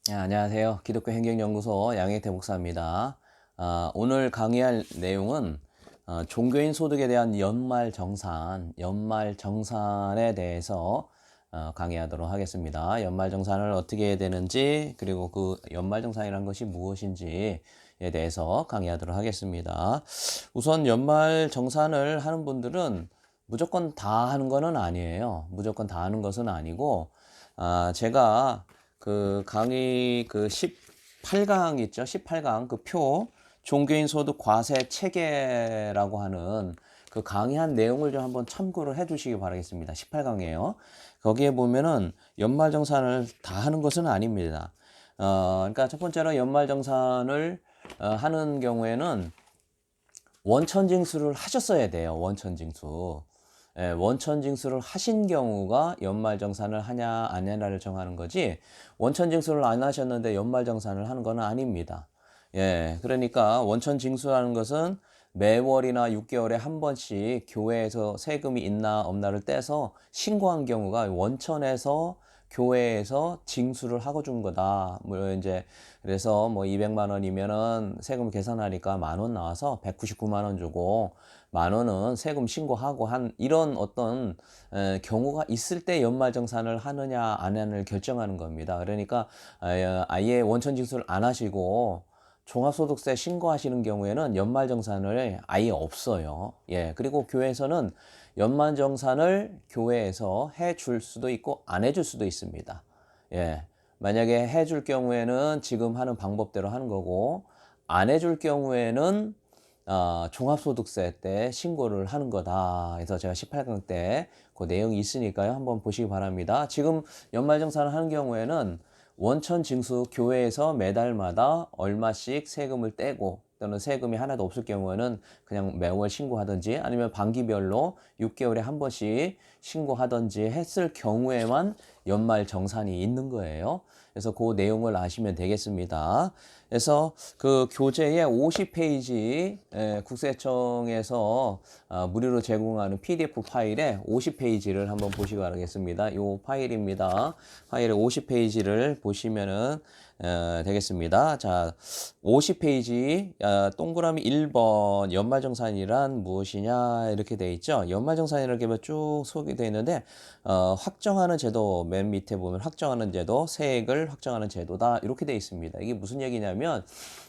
네, 안녕하세요. 기독교 행정연구소 양혜태 목사입니다. 오늘 강의할 내용은 종교인 소득에 대한 연말정산에 대해서 강의하도록 하겠습니다. 연말정산을 어떻게 해야 되는지, 그리고 그 연말정산이라는 것이 무엇인지에 대해서 강의하도록 하겠습니다. 우선 연말정산을 하는 분들은 무조건 다 하는 것은 아니에요. 무조건 다 하는 것은 아니고, 제가 그 강의 그 18강 있죠? 18강 그 종교인 소득 과세 체계라고 하는 그 강의한 내용을 좀 한번 참고를 해 주시기 바라겠습니다. 18강이에요. 거기에 보면은 연말정산을 다 하는 것은 아닙니다. 그러니까 첫 번째로 연말정산을 하는 경우에는 원천징수를 하셨어야 돼요. 원천징수. 예, 원천징수를 하신 경우가 연말정산을 하냐 안 하냐를 정하는 거지, 원천징수를 안 하셨는데 연말정산을 하는 건 아닙니다. 예, 그러니까 원천징수라는 것은 매월이나 6개월에 한 번씩 교회에서 세금이 있나 없나를 떼서 신고한 경우가 원천에서 교회에서 징수를 하고 준 거다. 뭐 이제 그래서 뭐 200만 원이면은 세금 계산하니까 10,000원 나와서 199만 원 주고 10,000원은 세금 신고하고 한 이런 어떤 경우가 있을 때 연말정산을 하느냐 안 하느냐를 결정하는 겁니다. 그러니까 아예 원천징수를 안 하시고 종합소득세 신고하시는 경우에는 연말정산을 아예 없어요. 예, 그리고 교회에서는 연말정산을 교회에서 해줄 수도 있고 안 해줄 수도 있습니다. 예, 만약에 해줄 경우에는 지금 하는 방법대로 하는 거고, 안 해줄 경우에는 종합소득세 때 신고를 하는 거다. 그래서 제가 18강 때 그 내용이 있으니까요. 한번 보시기 바랍니다. 지금 연말정산을 하는 경우에는 원천징수 교회에서 매달마다 얼마씩 세금을 떼고, 또는 세금이 하나도 없을 경우에는 그냥 매월 신고하든지 아니면 반기별로 6개월에 한 번씩 신고하든지 했을 경우에만 연말정산이 있는 거예요. 그래서 그 내용을 아시면 되겠습니다. 그래서 그 교재의 50페이지 국세청에서 무료로 제공하는 PDF 파일에 50페이지를 한번 보시기 바라겠습니다. 이 파일입니다. 파일의 50페이지를 보시면은 되겠습니다. 자, 50페이지 동그라미 1번 연말정산이란 무엇이냐 이렇게 돼 있죠. 연말정산이라고 쭉 소개되어 있는데 확정하는 제도, 맨 밑에 보면 확정하는 제도, 세액을 확정하는 제도다 이렇게 돼 있습니다. 이게 무슨 얘기냐면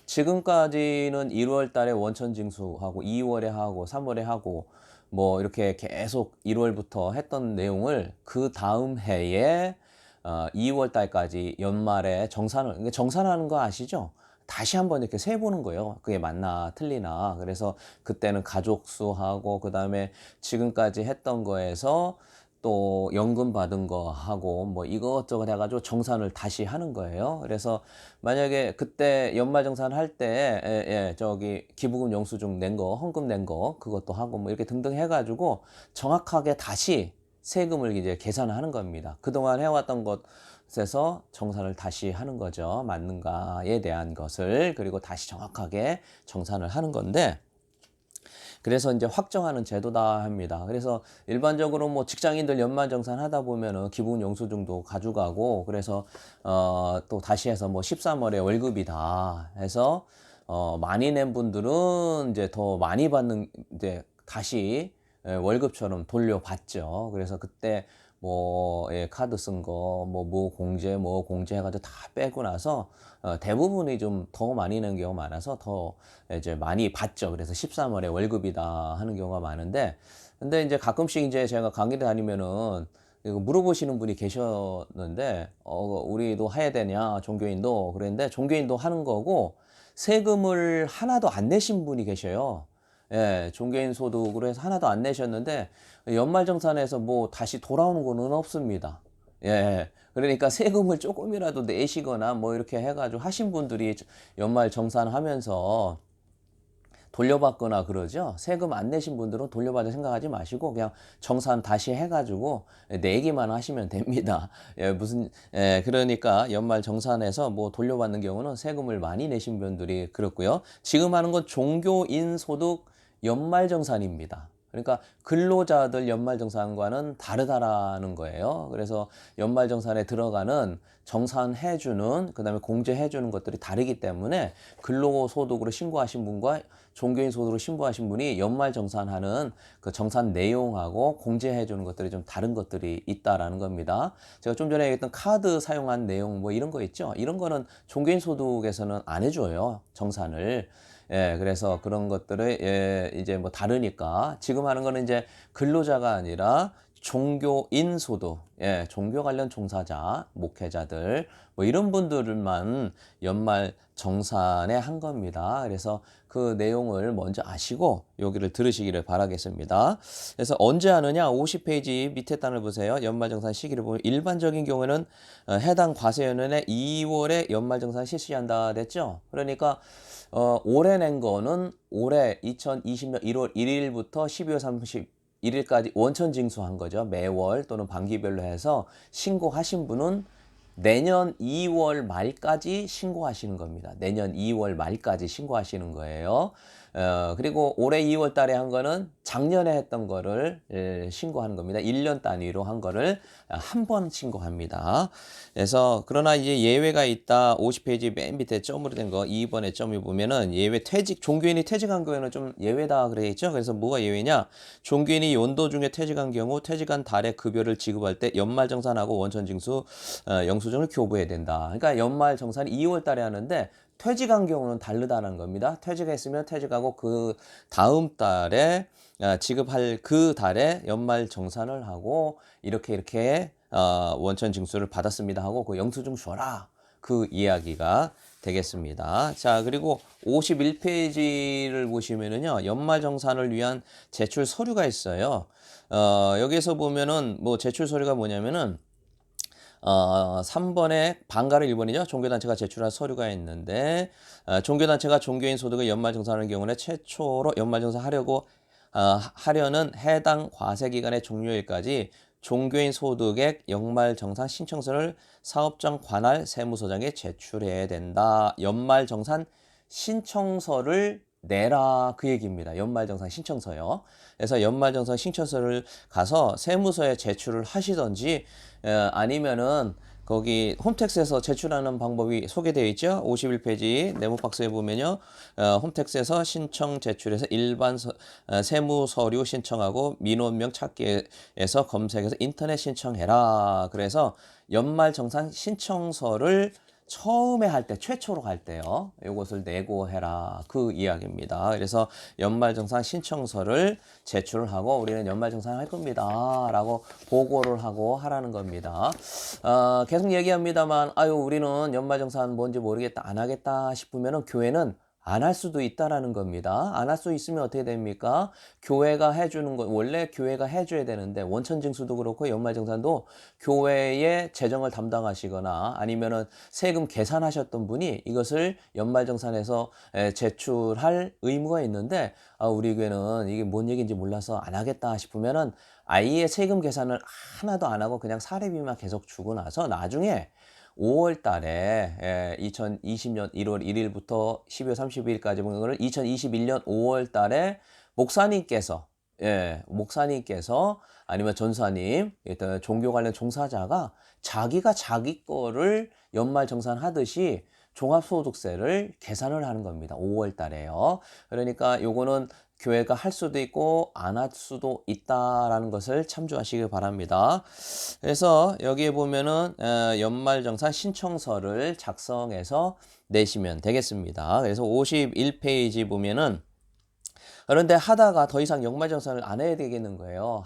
지금까지는 1월 달에 원천징수하고 2월에 하고 3월에 하고 뭐 이렇게 계속 1월부터 했던 내용을 그 다음 해에 2월 달까지 연말에 정산하는 거 아시죠? 다시 한번 이렇게 세보는 거예요. 그게 맞나 틀리나. 그래서 그때는 가족 수하고 그다음에 지금까지 했던 거에서 또 연금 받은 거 하고 뭐 이것저것 해가지고 정산을 다시 하는 거예요. 그래서 만약에 그때 연말정산 할 때 저기 기부금 영수증 낸 거, 헌금 낸 거 그것도 하고 뭐 이렇게 등등 해가지고 정확하게 다시 세금을 이제 계산하는 겁니다. 그동안 해왔던 것에서 정산을 다시 하는 거죠. 맞는가에 대한 것을. 그리고 다시 정확하게 정산을 하는 건데, 그래서 이제 확정하는 제도다 합니다. 그래서 일반적으로 뭐 직장인들 연말정산 하다 보면은 기본 영수증도 가져가고, 그래서 또 다시 해서 뭐 13월에 월급이다 해서 많이 낸 분들은 이제 더 많이 받는, 이제 다시 월급처럼 돌려받죠. 그래서 그때 뭐 카드 쓴 거 뭐 공제 해가지고 다 빼고 나서 대부분이 좀 더 많이 낸 경우가 많아서 더 이제 많이 받죠. 그래서 13월에 월급이다 하는 경우가 많은데, 근데 이제 가끔씩 이제 제가 강의를 다니면은 이거 물어보시는 분이 계셨는데, 우리도 해야 되냐, 종교인도. 그랬는데 종교인도 하는 거고 세금을 하나도 안 내신 분이 계셔요. 예, 종교인 소득으로 해서 하나도 안 내셨는데 연말정산에서 뭐 다시 돌아오는 거는 없습니다. 예, 그러니까 세금을 조금이라도 내시거나 뭐 이렇게 해가지고 하신 분들이 연말정산하면서 돌려받거나 그러죠. 세금 안 내신 분들은 돌려받을 생각하지 마시고 그냥 정산 다시 해가지고 내기만 하시면 됩니다. 예, 그러니까 연말 정산에서 뭐 돌려받는 경우는 세금을 많이 내신 분들이 그렇고요. 지금 하는 건 종교인 소득 연말정산입니다. 그러니까 근로자들 연말정산과는 다르다라는 거예요. 그래서 연말정산에 들어가는 정산해주는, 그 다음에 공제해주는 것들이 다르기 때문에 근로소득으로 신고하신 분과 종교인 소득으로 신고하신 분이 연말정산하는 그 정산 내용하고 공제해주는 것들이 좀 다른 것들이 있다라는 겁니다. 제가 좀 전에 얘기했던 카드 사용한 내용 뭐 이런 거 있죠. 이런 거는 종교인 소득에서는 안 해줘요. 정산을. 예, 그래서 그런 것들을, 예, 이제 뭐 다르니까 지금 하는 거는 이제 근로자가 아니라 종교인 소득, 예, 종교 관련 종사자, 목회자들, 뭐 이런 분들만 연말 정산에 한 겁니다. 그래서 그 내용을 먼저 아시고 여기를 들으시기를 바라겠습니다. 그래서 언제 하느냐? 50페이지 밑에 단을 보세요. 연말정산 시기를 보면 일반적인 경우에는 해당 과세연년의 2월에 연말정산 실시한다 됐죠? 그러니까 올해 낸 거는 올해 2020년 1월 1일부터 12월 31일까지 원천 징수한 거죠. 매월 또는 반기별로 해서 신고하신 분은 내년 2월 말까지 신고하시는 겁니다. 내년 2월 말까지 신고하시는 거예요. 그리고 올해 2월 달에 한 거는 작년에 했던 거를 신고하는 겁니다. 1년 단위로 한 거를 한 번 신고합니다. 그래서 그러나 이제 예외가 있다. 50페이지 맨 밑에 점으로 된 거 2번에 점이 보면은 예외 퇴직, 종교인이 퇴직한 경우에는 좀 예외다 그래 있죠. 그래서 뭐가 예외냐? 종교인이 연도 중에 퇴직한 경우 퇴직한 달에 급여를 지급할 때 연말정산하고 원천징수 영수증을 교부해야 된다. 그러니까 연말정산이 2월 달에 하는데 퇴직한 경우는 다르다는 겁니다. 퇴직했으면 퇴직하고 그 다음 달에 지급할 그 달에 연말 정산을 하고 이렇게 원천 징수를 받았습니다 하고 그 영수증 줘라. 그 이야기가 되겠습니다. 자, 그리고 51페이지를 보시면은요, 연말 정산을 위한 제출 서류가 있어요. 여기서 보면은 뭐 제출 서류가 뭐냐면은 3번에 반가를 1번이죠. 종교단체가 제출한 서류가 있는데 종교단체가 종교인 소득을 연말정산하는 경우에 최초로 연말정산하려고 하려는 해당 과세기간의 종료일까지 종교인 소득액 연말정산 신청서를 사업장 관할 세무서장에 제출해야 된다. 연말정산 신청서를 내라 그 얘기입니다. 연말정산 신청서요. 그래서 연말정산 신청서를 가서 세무서에 제출을 하시던지 아니면은 거기 홈택스에서 제출하는 방법이 소개되어 있죠. 51페이지 네모 박스에 보면요. 홈택스에서 신청 제출해서 일반 세무 서류 신청하고 민원명 찾기에서 검색해서 인터넷 신청해라. 그래서 연말정산 신청서를 처음에 할 때, 최초로 할 때요. 이것을 내고 해라. 그 이야기입니다. 그래서 연말정산 신청서를 제출을 하고 우리는 연말정산 할 겁니다. 라고 보고를 하고 하라는 겁니다. 계속 얘기합니다만, 아유, 우리는 연말정산 뭔지 모르겠다, 안 하겠다 싶으면은 교회는 안 할 수도 있다라는 겁니다. 안 할 수 있으면 어떻게 됩니까? 교회가 해주는 거, 원래 교회가 해줘야 되는데, 원천징수도 그렇고, 연말정산도 교회의 재정을 담당하시거나 아니면은 세금 계산하셨던 분이 이것을 연말정산에서 제출할 의무가 있는데, 우리 교회는 이게 뭔 얘기인지 몰라서 안 하겠다 싶으면은 아예 세금 계산을 하나도 안 하고 그냥 사례비만 계속 주고 나서 나중에 5월 달에 2020년 1월 1일부터 12월 30일까지 본 거를 2021년 5월 달에 목사님께서 목사님께서 아니면 전사님, 일단 종교 관련 종사자가 자기가 자기 거를 연말 정산하듯이 종합소득세를 계산을 하는 겁니다. 5월 달에요. 그러니까 요거는 교회가 할 수도 있고 안 할 수도 있다라는 것을 참조하시기 바랍니다. 그래서 여기에 보면은 연말정산 신청서를 작성해서 내시면 되겠습니다. 그래서 51페이지 보면은 그런데 하다가 더 이상 연말정산을 안 해야 되겠는 거예요.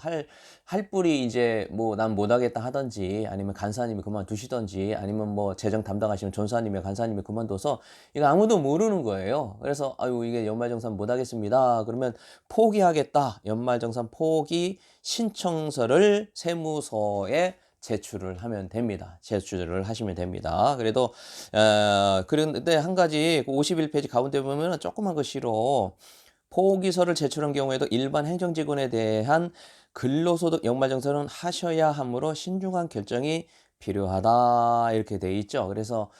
할 뿔이 이제 뭐 난 못하겠다 하던지 아니면 간사님이 그만두시던지 아니면 뭐 재정 담당하시는 전사님이 간사님이 그만둬서 이거 아무도 모르는 거예요. 그래서 아유 이게 연말정산 못하겠습니다. 그러면 포기하겠다. 연말정산 포기 신청서를 세무서에 제출을 하면 됩니다. 제출을 하시면 됩니다. 그래도 그런데 한 가지 51페이지 가운데 보면은 조그만 글씨로 포기서를 제출한 경우에도 일반 행정직원에 대한 근로소득 연말정산은 하셔야 하므로 신중한 결정이 필요하다 이렇게 돼 있죠. 그래서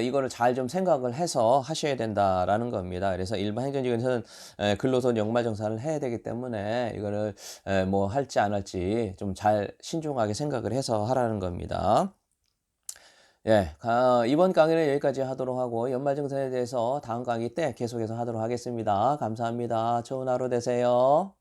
이거를 잘 좀 생각을 해서 하셔야 된다라는 겁니다. 그래서 일반 행정직원에서는 근로소득 연말정산을 해야 되기 때문에 이거를 뭐 할지 안 할지 좀 잘 신중하게 생각을 해서 하라는 겁니다. 예, 이번 강의는 여기까지 하도록 하고 연말정산에 대해서 다음 강의 때 계속해서 하도록 하겠습니다. 감사합니다. 좋은 하루 되세요.